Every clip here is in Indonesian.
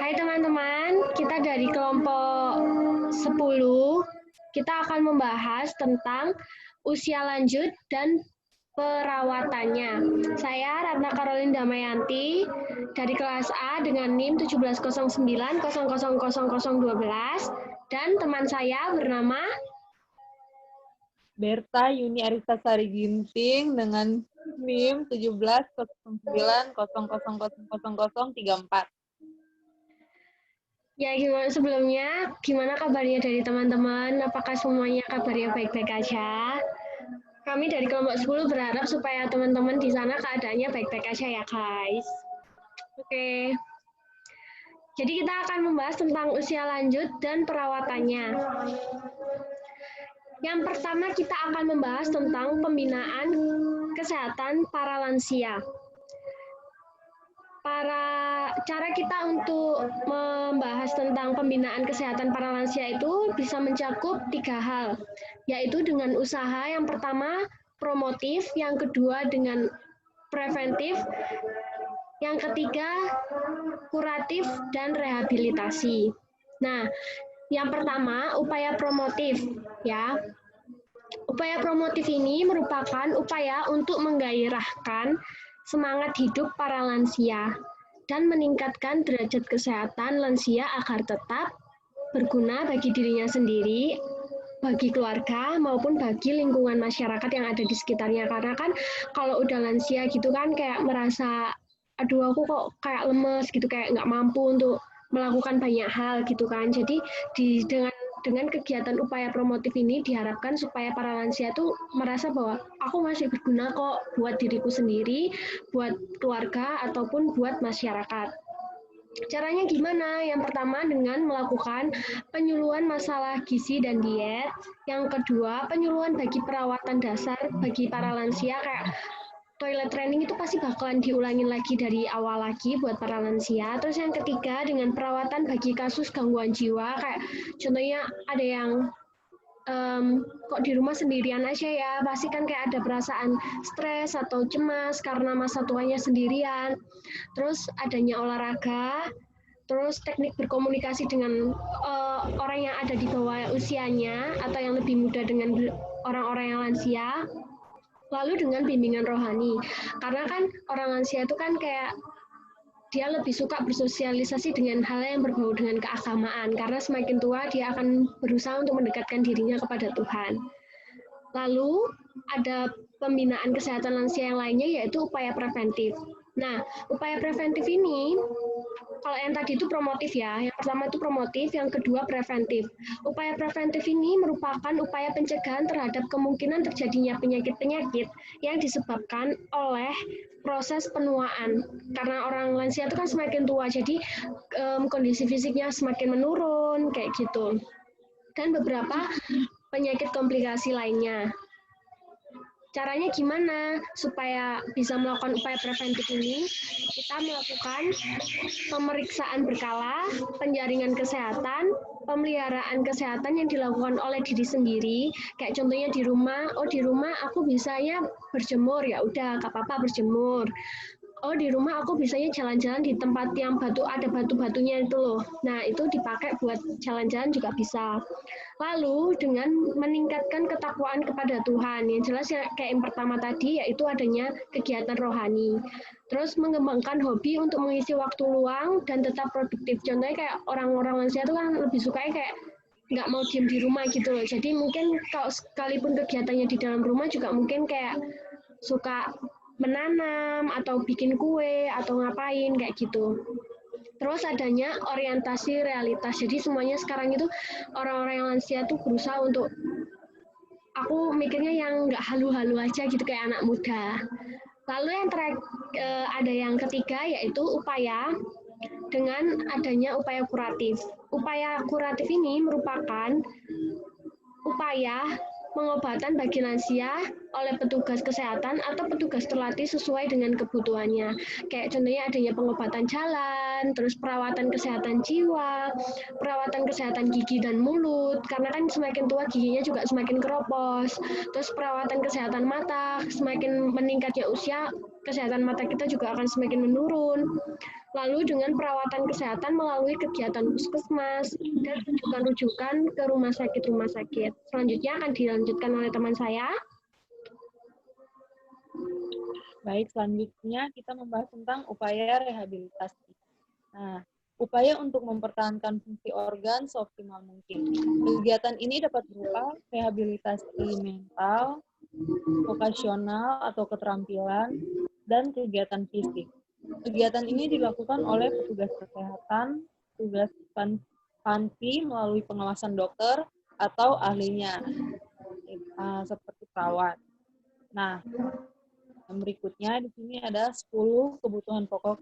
Hai teman-teman, kita dari kelompok 10. Kita akan membahas tentang usia lanjut dan perawatannya. Saya Ratna Karolin Damayanti dari kelas A dengan NIM 1709000012 dan teman saya bernama Berta Yuni Aristasari Ginting dengan NIM 1709000034. Ya, gimana kabarnya dari teman-teman? Apakah semuanya kabarnya baik-baik aja? Kami dari kelompok 10 berharap supaya teman-teman di sana keadaannya baik-baik aja ya, guys. Oke. Jadi kita akan membahas tentang usia lanjut dan perawatannya. Yang pertama kita akan membahas tentang pembinaan kesehatan para lansia. Cara kita untuk membahas tentang pembinaan kesehatan para lansia itu bisa mencakup 3 hal, yaitu dengan usaha yang pertama promotif, yang kedua dengan preventif, yang ketiga kuratif dan rehabilitasi. Nah, yang pertama upaya promotif ya. Upaya promotif ini merupakan upaya untuk menggairahkan semangat hidup para lansia dan meningkatkan derajat kesehatan lansia agar tetap berguna bagi dirinya sendiri, bagi keluarga, maupun bagi lingkungan masyarakat yang ada di sekitarnya. Karena kan kalau udah lansia gitu kan kayak merasa, aduh aku kok kayak lemes gitu, kayak nggak mampu untuk melakukan banyak hal gitu kan. Jadi dengan kegiatan upaya promotif ini diharapkan supaya para lansia tuh merasa bahwa aku masih berguna kok buat diriku sendiri, buat keluarga, ataupun buat masyarakat. Caranya gimana? Yang pertama dengan melakukan penyuluhan masalah gizi dan diet. Yang kedua, penyuluhan bagi perawatan dasar bagi para lansia kayak toilet training itu pasti bakalan diulangin lagi dari awal lagi buat para lansia. Terus yang ketiga dengan perawatan bagi kasus gangguan jiwa kayak contohnya ada yang kok di rumah sendirian aja ya, pasti kan kayak ada perasaan stres atau cemas karena masa tuanya sendirian. Terus adanya olahraga, terus teknik berkomunikasi dengan orang yang ada di bawah usianya atau yang lebih muda dengan orang-orang yang lansia. Lalu dengan bimbingan rohani, karena kan orang lansia itu kan kayak dia lebih suka bersosialisasi dengan hal yang berbau dengan keagamaan, karena semakin tua dia akan berusaha untuk mendekatkan dirinya kepada Tuhan. Lalu ada pembinaan kesehatan lansia yang lainnya yaitu upaya preventif. Nah, upaya preventif ini, kalau yang tadi itu promotif ya, yang pertama itu promotif, yang kedua preventif. Upaya preventif ini merupakan upaya pencegahan terhadap kemungkinan terjadinya penyakit-penyakit yang disebabkan oleh proses penuaan. Karena orang lansia itu kan semakin tua, jadi kondisi fisiknya semakin menurun, kayak gitu. Dan beberapa penyakit komplikasi lainnya. Caranya gimana supaya bisa melakukan upaya preventif ini? Kita melakukan pemeriksaan berkala, penjaringan kesehatan, pemeliharaan kesehatan yang dilakukan oleh diri sendiri. Kayak contohnya di rumah, di rumah aku bisanya berjemur, ya udah gak apa-apa berjemur. Di rumah aku bisanya jalan-jalan di tempat yang ada batu-batunya itu loh. Nah, itu dipakai buat jalan-jalan juga bisa. Lalu dengan meningkatkan ketakwaan kepada Tuhan, yang jelas ya, kayak yang pertama tadi yaitu adanya kegiatan rohani. Terus mengembangkan hobi untuk mengisi waktu luang dan tetap produktif. Contohnya kayak orang-orang lansia itu kan lebih suka kayak nggak mau diem di rumah gitu loh. Jadi mungkin kalau sekalipun kegiatannya di dalam rumah juga mungkin kayak suka menanam atau bikin kue atau ngapain kayak gitu. Terus adanya orientasi realitas. Jadi semuanya sekarang itu orang-orang yang lansia tuh berusaha untuk, aku mikirnya yang nggak halu-halu aja gitu kayak anak muda. Lalu yang ada yang ketiga yaitu upaya dengan adanya upaya kuratif. Upaya kuratif ini merupakan upaya pengobatan bagi lansia oleh petugas kesehatan atau petugas terlatih sesuai dengan kebutuhannya. Kayak contohnya adanya pengobatan jalan, terus perawatan kesehatan jiwa, perawatan kesehatan gigi dan mulut, karena kan semakin tua giginya juga semakin keropos. Terus perawatan kesehatan mata, semakin meningkatnya usia, kesehatan mata kita juga akan semakin menurun. Lalu dengan perawatan kesehatan melalui kegiatan puskesmas dan rujukan-rujukan ke rumah sakit-rumah sakit. Selanjutnya akan dilanjutkan oleh teman saya. Baik, selanjutnya kita membahas tentang upaya rehabilitasi. Nah, upaya untuk mempertahankan fungsi organ seoptimal mungkin. Kegiatan ini dapat berupa rehabilitasi mental, vokasional atau keterampilan, dan kegiatan fisik. Kegiatan ini dilakukan oleh petugas kesehatan, petugas panti melalui pengawasan dokter atau ahlinya, seperti perawat. Nah, yang berikutnya di sini ada 10 kebutuhan pokok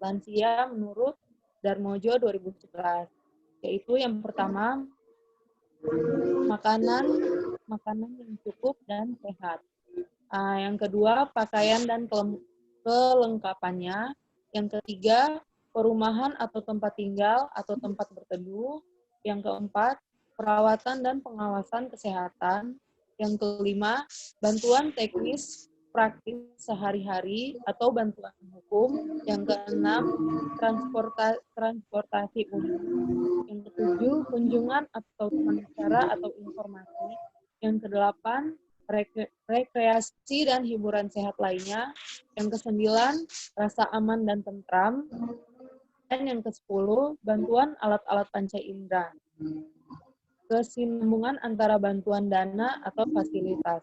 lansia menurut Darmojo 2011, yaitu yang pertama, makanan yang cukup dan sehat. Yang kedua, pakaian dan kelengkapannya. Yang ketiga, perumahan atau tempat tinggal atau tempat berteduh. Yang keempat, perawatan dan pengawasan kesehatan. Yang kelima, bantuan teknis praktis sehari-hari atau bantuan hukum. Yang keenam, transportasi umum. Yang ketujuh, kunjungan atau teman bicara atau informasi. Yang kedelapan, rekreasi dan hiburan sehat lainnya. Yang kesembilan, rasa aman dan tentram. Dan yang ke-10, bantuan alat-alat panca indera. Kesinambungan antara bantuan dana atau fasilitas.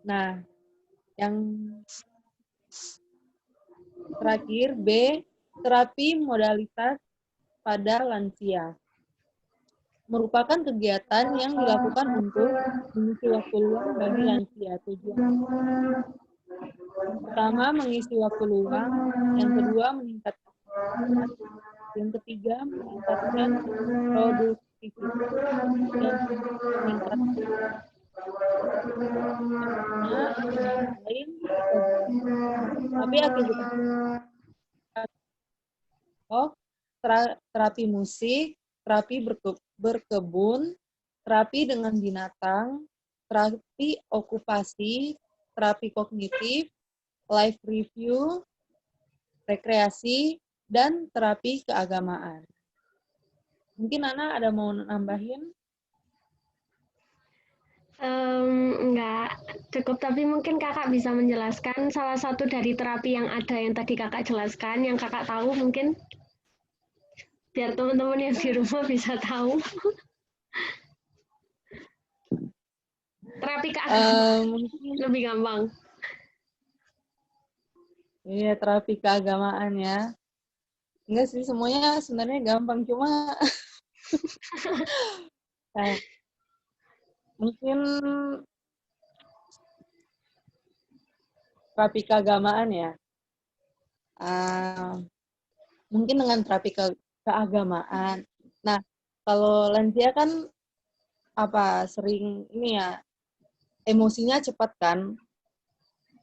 Nah, yang terakhir, B, terapi modalitas pada lansia. Merupakan kegiatan yang dilakukan untuk mengisi waktu luang bagi lansia. Tujuan pertama, mengisi waktu luang. Yang kedua, meningkatkan imunitas. Yang ketiga, meningkatkan produktivitas. Yang keempat, meningkatkan lain. Tapi aktivitas terapi musik, terapi berkebun, terapi dengan binatang, terapi okupasi, terapi kognitif, life review, rekreasi, dan terapi keagamaan. Mungkin Nana ada mau nambahin? Enggak cukup, tapi mungkin kakak bisa menjelaskan salah satu dari terapi yang ada yang tadi kakak jelaskan, yang kakak tahu mungkin, biar teman-teman yang di rumah bisa tahu. Terapi keagamaan lebih gampang. Iya, terapi keagamaan ya. Enggak sih, semuanya sebenarnya gampang, cuma mungkin terapi keagamaan ya. Mungkin dengan terapi keagamaan. Nah, kalau lansia kan sering ini ya, emosinya cepat kan.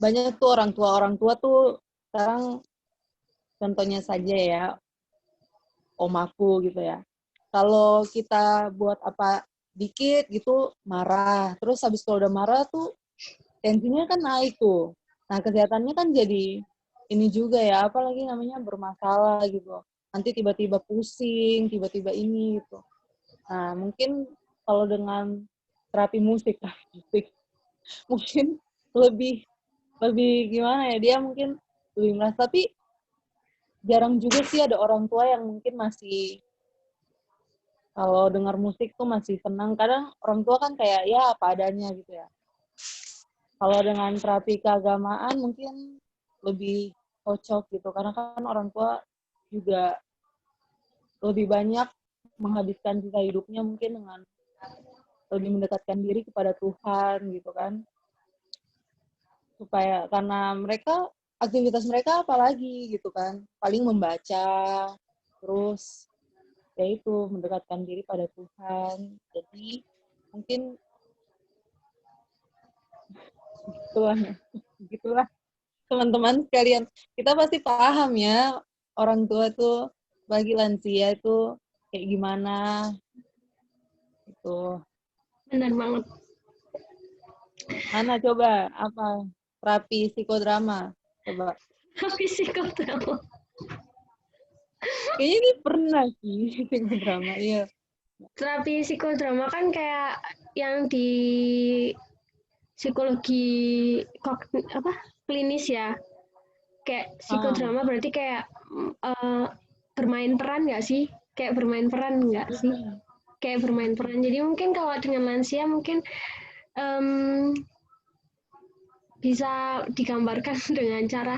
Banyak tuh orang tua tuh sekarang, contohnya saja ya, om aku gitu ya. Kalau kita buat apa dikit gitu marah, terus habis kalau udah marah tuh tensinya kan naik tuh. Nah, kesehatannya kan jadi ini juga ya, apalagi namanya bermasalah gitu. Nanti tiba-tiba pusing, tiba-tiba ini gitu. Nah, mungkin kalau dengan terapi musik mungkin lebih gimana ya, dia mungkin lebih merasa, tapi jarang juga sih ada orang tua yang mungkin masih kalau dengar musik tuh masih senang. Kadang orang tua kan kayak ya apa adanya gitu ya. Kalau dengan terapi keagamaan mungkin lebih cocok gitu, karena kan orang tua juga lebih banyak menghabiskan sisa hidupnya mungkin dengan lebih mendekatkan diri kepada Tuhan gitu kan. Supaya karena mereka aktivitas mereka apalagi gitu kan, paling membaca, terus ya itu mendekatkan diri pada Tuhan. Jadi Mungkin gitulah, gitulah teman-teman sekalian. Kita pasti paham ya orang tua tuh bagi lansia itu kayak gimana itu. Benar banget. Mana coba apa terapi psikodrama coba. Tapi psikodrama. Kayaknya ini pernah sih psikodrama. Iya. Terapi psikodrama kan kayak yang di psikologi apa klinis ya. Kayak Ah. psikodrama berarti kayak bermain peran nggak sih? Kayak bermain peran nggak sih? Kayak bermain peran. Jadi mungkin kalau dengan lansia mungkin em, bisa digambarkan dengan cara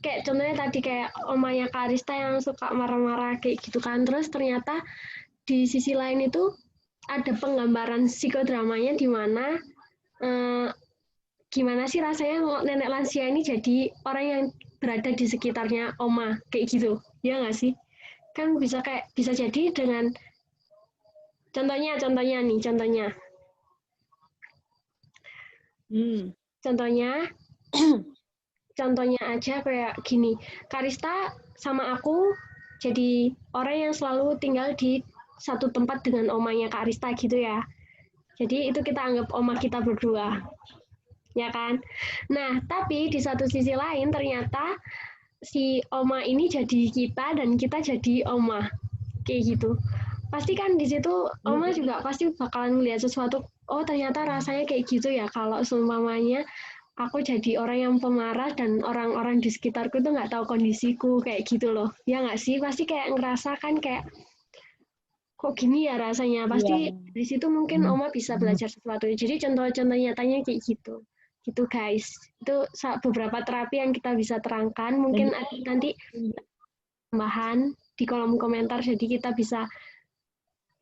kayak contohnya tadi kayak omanya Karista yang suka marah-marah kayak gitu kan. Terus ternyata di sisi lain itu ada penggambaran psikodramanya di mana eh, gimana sih rasanya nenek lansia ini jadi orang yang berada di sekitarnya oma kayak gitu, ya nggak sih? Kan bisa kayak bisa jadi dengan contohnya Hmm. contohnya contohnya aja kayak gini, Karista sama aku jadi orang yang selalu tinggal di satu tempat dengan omanya Karista gitu ya. Jadi itu kita anggap oma kita berdua, ya kan? Nah, tapi di satu sisi lain ternyata si oma ini jadi kita dan kita jadi oma, kayak gitu. Pasti kan di situ oma Hmm. juga pasti bakalan melihat sesuatu, oh ternyata rasanya kayak gitu ya kalau seumpamanya aku jadi orang yang pemarah dan orang-orang di sekitarku tuh nggak tahu kondisiku kayak gitu loh. Ya nggak sih? Pasti kayak ngerasa kan kayak kok gini ya rasanya. Iya. Pasti di situ mungkin Oma bisa belajar sesuatu. Jadi contoh-contoh nyatanya kayak gitu. Gitu guys. Itu beberapa terapi yang kita bisa terangkan. Dan Mungkin juga nanti tambahan di kolom komentar jadi kita bisa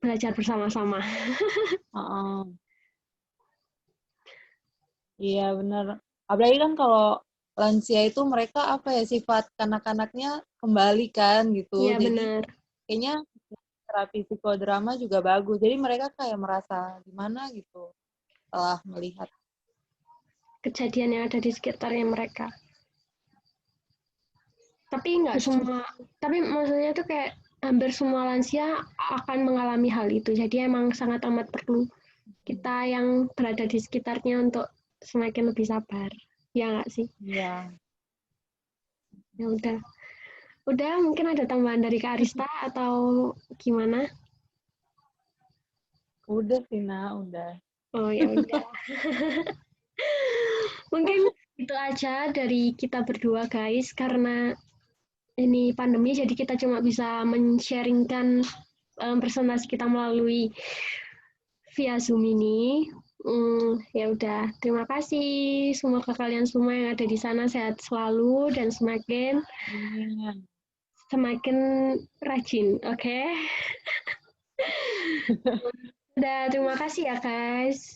belajar bersama-sama. iya benar. Apalagi kan kalau lansia itu mereka apa ya sifat kanak-kanaknya kembali kan gitu. Iya Jadi benar. kayaknya terapi psikodrama juga bagus. Jadi mereka kayak merasa gimana gitu setelah melihat. Kejadian yang ada di sekitarnya mereka. Tapi nggak semua, tapi maksudnya tuh kayak hampir semua lansia akan mengalami hal itu. Jadi emang sangat amat perlu kita yang berada di sekitarnya untuk semakin lebih sabar. Ya nggak sih? Iya. Ya udah. Udah mungkin ada tambahan dari Kak Arista atau gimana? Udah sih, udah. Oh ya udah. Mungkin itu aja dari kita berdua guys karena ini pandemi jadi kita cuma bisa men-sharingkan presentasi kita melalui via Zoom ini. Ya udah, terima kasih. Semoga kalian semua yang ada di sana sehat selalu dan semakin Iya. semakin rajin, oke? Okay? Udah, terima kasih ya guys.